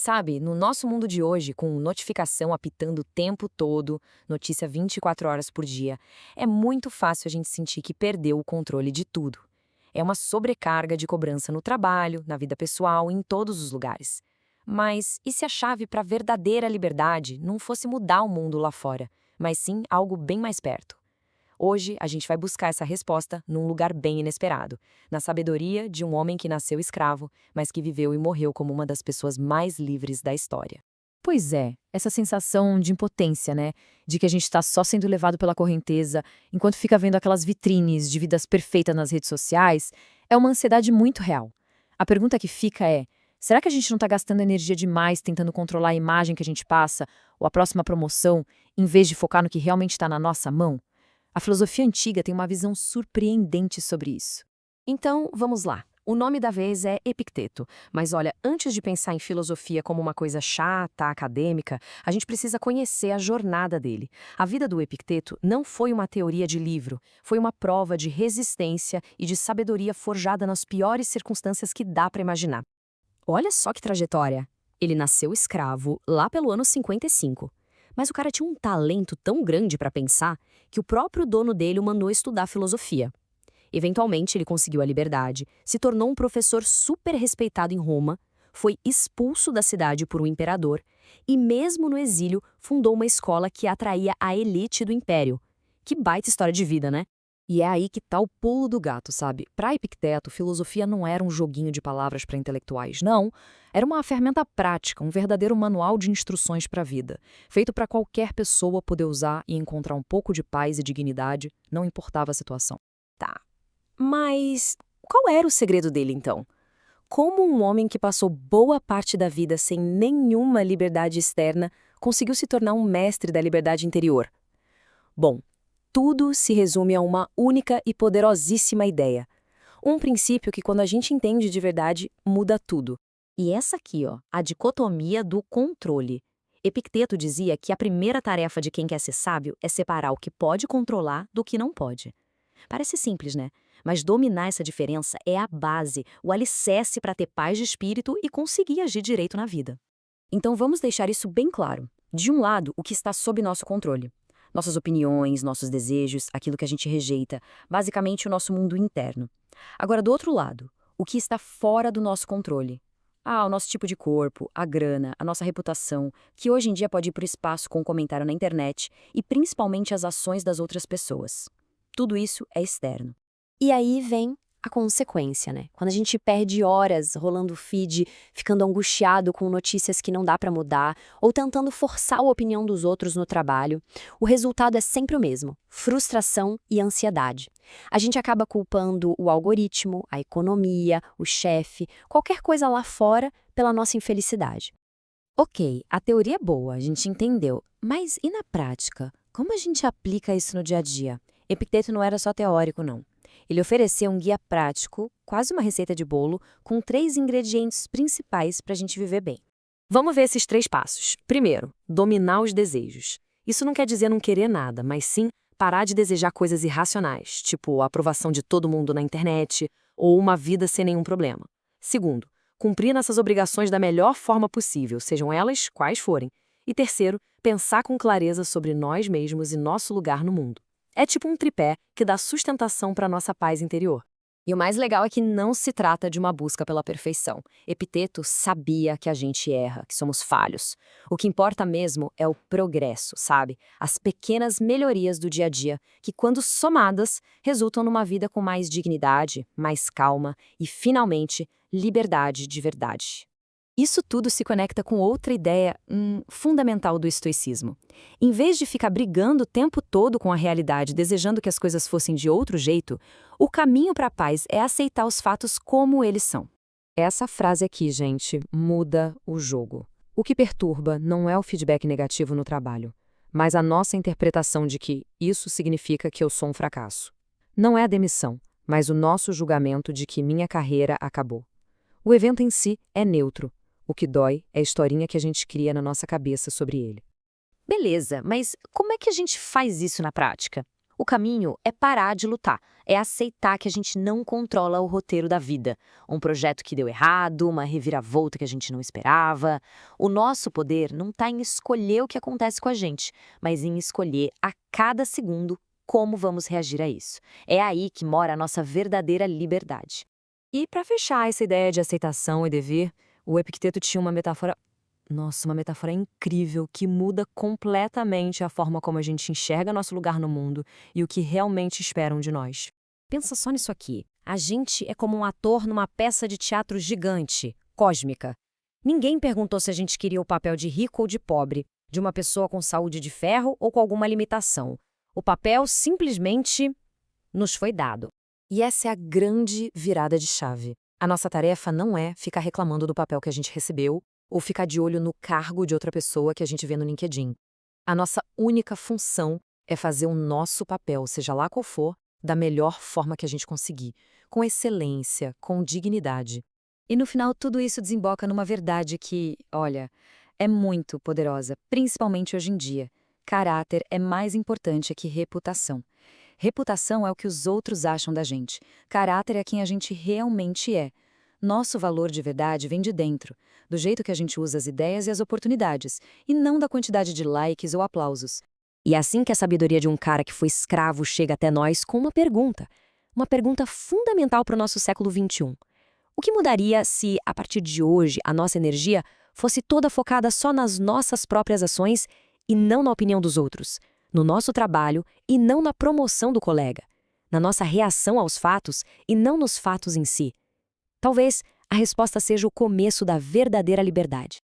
sabe, no nosso mundo de hoje, com notificação apitando o tempo todo, notícia 24 horas por dia, é muito fácil a gente sentir que perdeu o controle de tudo. É uma sobrecarga de cobrança no trabalho, na vida pessoal, em todos os lugares. Mas e se a chave para a verdadeira liberdade não fosse mudar o mundo lá fora, mas sim algo bem mais perto? Hoje, a gente vai buscar essa resposta num lugar bem inesperado, na sabedoria de um homem que nasceu escravo, mas que viveu e morreu como uma das pessoas mais livres da história. Pois é, essa sensação de impotência, né? De que a gente está só sendo levado pela correnteza, enquanto fica vendo aquelas vitrines de vidas perfeitas nas redes sociais, é uma ansiedade muito real. A pergunta que fica é: será que a gente não está gastando energia demais tentando controlar a imagem que a gente passa, ou a próxima promoção, em vez de focar no que realmente está na nossa mão? A filosofia antiga tem uma visão surpreendente sobre isso. Então, vamos lá. O nome da vez é Epicteto, mas olha, antes de pensar em filosofia como uma coisa chata, acadêmica, a gente precisa conhecer a jornada dele. A vida do Epicteto não foi uma teoria de livro, foi uma prova de resistência e de sabedoria forjada nas piores circunstâncias que dá para imaginar. Olha só que trajetória! Ele nasceu escravo lá pelo ano 55. Mas o cara tinha um talento tão grande para pensar que o próprio dono dele o mandou estudar filosofia. Eventualmente, ele conseguiu a liberdade, se tornou um professor super respeitado em Roma, foi expulso da cidade por um imperador e, mesmo no exílio, fundou uma escola que atraía a elite do império. Que baita história de vida, né? E é aí que tá o pulo do gato, sabe? Para Epicteto, filosofia não era um joguinho de palavras para intelectuais, não. Era uma ferramenta prática, um verdadeiro manual de instruções para a vida, feito para qualquer pessoa poder usar e encontrar um pouco de paz e dignidade, não importava a situação. Tá. Mas qual era o segredo dele, então? Como um homem que passou boa parte da vida sem nenhuma liberdade externa conseguiu se tornar um mestre da liberdade interior? Bom, tudo se resume a uma única e poderosíssima ideia. Um princípio que, quando a gente entende de verdade, muda tudo. E essa aqui, ó, a dicotomia do controle. Epicteto dizia que a primeira tarefa de quem quer ser sábio é separar o que pode controlar do que não pode. Parece simples, né? Mas dominar essa diferença é a base, o alicerce para ter paz de espírito e conseguir agir direito na vida. Então vamos deixar isso bem claro. De um lado, o que está sob nosso controle. Nossas opiniões, nossos desejos, aquilo que a gente rejeita, basicamente o nosso mundo interno. Agora, do outro lado, o que está fora do nosso controle. O nosso tipo de corpo, a grana, a nossa reputação, que hoje em dia pode ir para o espaço com um comentário na internet e principalmente as ações das outras pessoas. Tudo isso é externo. E aí vem a consequência, né? Quando a gente perde horas rolando o feed, ficando angustiado com notícias que não dá para mudar, ou tentando forçar a opinião dos outros no trabalho, o resultado é sempre o mesmo: frustração e ansiedade. A gente acaba culpando o algoritmo, a economia, o chefe, qualquer coisa lá fora pela nossa infelicidade. Ok, a teoria é boa, a gente entendeu. Mas e na prática? Como a gente aplica isso no dia a dia? Epicteto não era só teórico, não. Ele ofereceu um guia prático, quase uma receita de bolo, com 3 ingredientes principais para a gente viver bem. Vamos ver esses 3 passos. Primeiro, dominar os desejos. Isso não quer dizer não querer nada, mas sim parar de desejar coisas irracionais, tipo a aprovação de todo mundo na internet ou uma vida sem nenhum problema. Segundo, cumprir nossas obrigações da melhor forma possível, sejam elas quais forem. E terceiro, pensar com clareza sobre nós mesmos e nosso lugar no mundo. É tipo um tripé que dá sustentação para nossa paz interior. E o mais legal é que não se trata de uma busca pela perfeição. Epicteto sabia que a gente erra, que somos falhos. O que importa mesmo é o progresso, sabe? As pequenas melhorias do dia a dia, que quando somadas, resultam numa vida com mais dignidade, mais calma e, finalmente, liberdade de verdade. Isso tudo se conecta com outra ideia fundamental do estoicismo. Em vez de ficar brigando o tempo todo com a realidade, desejando que as coisas fossem de outro jeito, o caminho para a paz é aceitar os fatos como eles são. Essa frase aqui, gente, muda o jogo. O que perturba não é o feedback negativo no trabalho, mas a nossa interpretação de que isso significa que eu sou um fracasso. Não é a demissão, mas o nosso julgamento de que minha carreira acabou. O evento em si é neutro. O que dói é a historinha que a gente cria na nossa cabeça sobre ele. Beleza, mas como é que a gente faz isso na prática? O caminho é parar de lutar, é aceitar que a gente não controla o roteiro da vida. Um projeto que deu errado, uma reviravolta que a gente não esperava. O nosso poder não está em escolher o que acontece com a gente, mas em escolher a cada segundo como vamos reagir a isso. É aí que mora a nossa verdadeira liberdade. E para fechar essa ideia de aceitação e dever, o Epicteto tinha uma metáfora, uma metáfora incrível que muda completamente a forma como a gente enxerga nosso lugar no mundo e o que realmente esperam de nós. Pensa só nisso aqui. A gente é como um ator numa peça de teatro gigante, cósmica. Ninguém perguntou se a gente queria o papel de rico ou de pobre, de uma pessoa com saúde de ferro ou com alguma limitação. O papel simplesmente nos foi dado. E essa é a grande virada de chave. A nossa tarefa não é ficar reclamando do papel que a gente recebeu ou ficar de olho no cargo de outra pessoa que a gente vê no LinkedIn. A nossa única função é fazer o nosso papel, seja lá qual for, da melhor forma que a gente conseguir, com excelência, com dignidade. E no final tudo isso desemboca numa verdade que, olha, é muito poderosa, principalmente hoje em dia. Caráter é mais importante que reputação. Reputação é o que os outros acham da gente. Caráter é quem a gente realmente é. Nosso valor de verdade vem de dentro, do jeito que a gente usa as ideias e as oportunidades, e não da quantidade de likes ou aplausos. E é assim que a sabedoria de um cara que foi escravo chega até nós com uma pergunta fundamental para o nosso século XXI. O que mudaria se, a partir de hoje, a nossa energia fosse toda focada só nas nossas próprias ações e não na opinião dos outros, no nosso trabalho e não na promoção do colega, na nossa reação aos fatos e não nos fatos em si? Talvez a resposta seja o começo da verdadeira liberdade.